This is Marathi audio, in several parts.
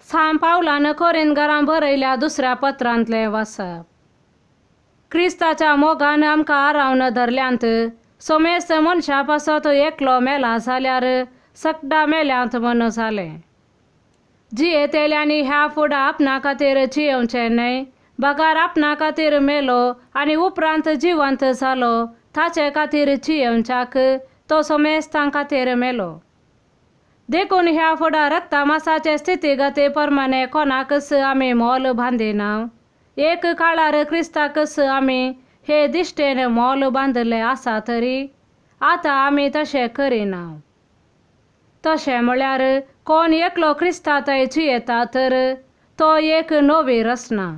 साम पावलानं कोरिंदकारां बरयल्या दुसऱ्या पत्रांतले वाचप. क्रिस्ताच्या मोगान आमकां आरावन धरल्यांत सोमेस्त मनशा पासत एकलो मेला जाल्यार सगळा मेल्यांत म्हूण जालें. जियेतेल्यांनी ह्या फुडें आपणा खातीर जियोवचें न्हय, बगार आपणा खातीर मेलो आनी उपरांत जिवंत जालो ताचे खातीर जियोवच्याक तो सोमेस्तां खातीर मेलो. देखून ह्या फुडा रक्ता मासाचे स्थितीगती प्रमाणे कोणाकच आमी मोल बांदिना. एक काळार क्रिस्ताकच आमी हे दिश्टेन मोल बांदले आसा तरी आतां आमी तशें करिना. तशें म्हळ्यार कोण एकलो क्रिस्तांतय जियेता तर तो एक नवी रचना.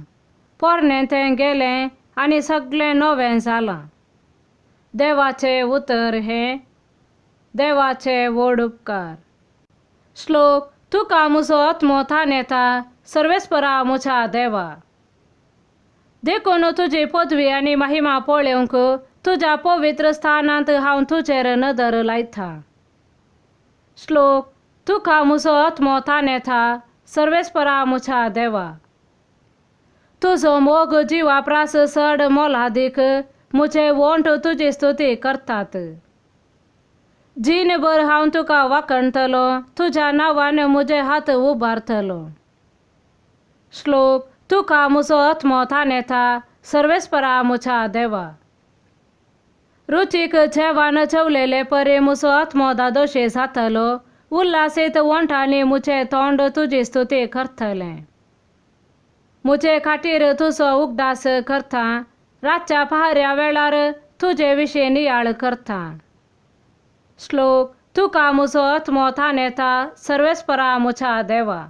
पोरणें तें गेलें आनी सगळें नवें जालां. देवाचें उतर हें. देवाचे व्हड उपकार. श्लोक. तुका म्हजो आत्मो थान येता, सर्वेस्परा म्हज्या देवा. देखून तुजी पदवी आनी महिमा पळोवंक तुज्या पवित्र स्थानांत हांव तुजेर नदर लायता. श्लोक. तुका म्हजो आत्मो थान येता, सर्वेस्परा म्हज्या देवा. तुजो मोग जिवा प्रास चड मोलादीक म्हजे वोंट तुजी स्तुती करतात. जीनभर हांव तुका वाखणतलो, तुज्या नांवान म्हजे हात उबारतलो. श्लोक. तुका म्हजो आत्मो थान येता, सर्वेस्परा म्हज्या देवा. रुचीक जेवण जेवलेले परी म्हजो आत्मो दादोशी जातलो, उल्हासीत वोंटांनी म्हजें तोंड तुजी स्तुती करतलें. म्हजे खातीर तुजो उगडास करता, रातच्या पहाऱ्या वेळार तुजे विशीं नियाळ करता. श्लोक. तुका म्हजो आत्मो थान येता, सर्वेस्परा म्हज्या देवा.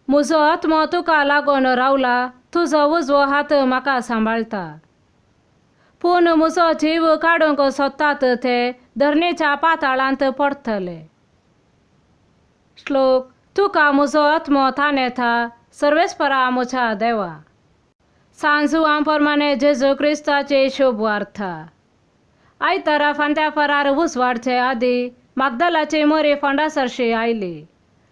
म्हजो आत्मो तुका लागून रावला, तुजो उजवो हात म्हाका सांबाळटा. पूण म्हजो जीव काडूंक सोदतात ते धरणीच्या पाताळांत पडतले. श्लोक. तुका म्हजो आत्मो थान येता, सर्वेस्परा म्हज्या देवा. सांजुवां प्रमाणे जेजू क्रिस्ताची शुभ वार्ता. आयतारा फांत्या फरार उसवाडचे आदी मागदलाची मोरी फोंडासरशी आयली.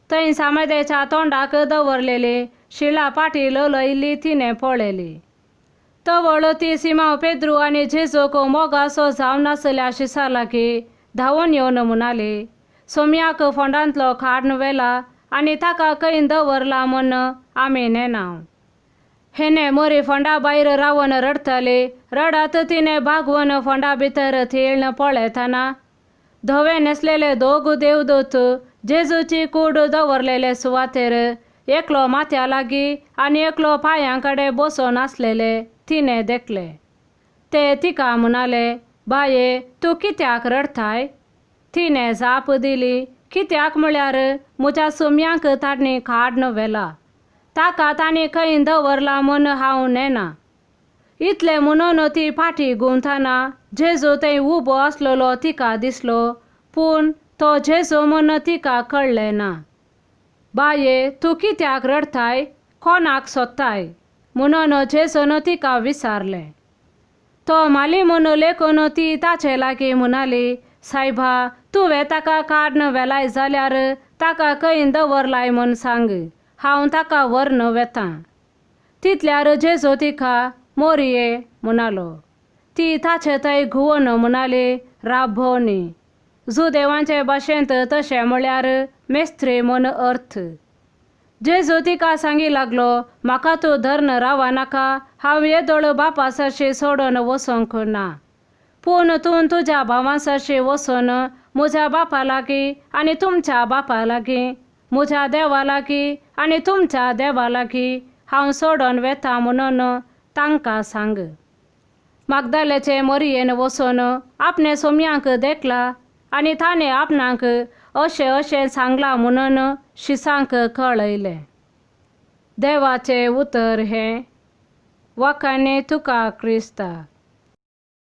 थंय सामेदेच्या तोंडाक दवरलेली शिळा पाटी लोलयिल्ली तिणें पळयली. तवळ ती सिमांव पेद्रू आनी जेजूक मोगासो जावन आसल्या शिसा लागीं धांवून येवन म्हणाली, सोम्याक फोंडांतलो खाण व्हेला आनी ताका खंय दवरला म्हूण आमी नेनाव. हेने मोरी फोंडा भायर रावन रडताली. रडत तिणें भागवून फोंडा भितर थिळण पळयतना धवे न्हेसलेले दोग देवदूत जेजूची कूड दवरलेले सुवातेर एकलो माथ्या लागीं आनी एकलो पांयां कडेन बसून आसलेले तिणें देखले. ते तिका म्हणाले, बाये, तूं कित्याक रडताय? तिणें जाप दिली, कित्याक म्हळ्यार म्हज्या सोम्यांक तांणी खाण व्हेला, ताका तांणी खंय दवरला म्हूण हांव नेना. इतलें म्हणून ती फाटीं घुंवतना जेजू थंय उबो आसलेलो तिका दिसलो, पूण तो जेजू म्हूण तिका कळ्ळें ना. बाये, तूं कित्याक रडताय? कोणाक सोदताय? म्हणून जेजून तिका विचारलें. तो माली म्हूण लेखून ती ताचे लागीं म्हणाली, सायबा, तुवें ताका खाण व्हेलाय जाल्यार ताका खंय दवरलाय म्हूण सांग, हांव ताका व्हरून वेतां. तितल्यार जेजू तिका मोरये म्हणालो. ती ताचे थंय घुंवून म्हणाली, राब्बोनी. जुदेवांचे भाशेंत तशें म्हळ्यार मेस्त्री म्हूण अर्थ. जेजू तिका सांगी लागलो, म्हाका तूं धरून रावा नाका, हांव येदोळ बापा सरशी सोडून वचोंक ना. पूण तूं तुज्या भावां सरशी वचून म्हज्या बापा लागीं आनी तुमच्या बापा लागीं, म्हज्या देवा लागीं आनी तुमच्या देवा लागीं हांव सोडून वेतां म्हणून तांकां सांग. मागदलेचे मोरयेन वचून आपणे सोम्यांक देखला आनी ताणें आपणाक अशें अशें सांगलां म्हणून शिसांक कळयलें. देवाचें उतर हें. वखणी तुका क्रिस्ता.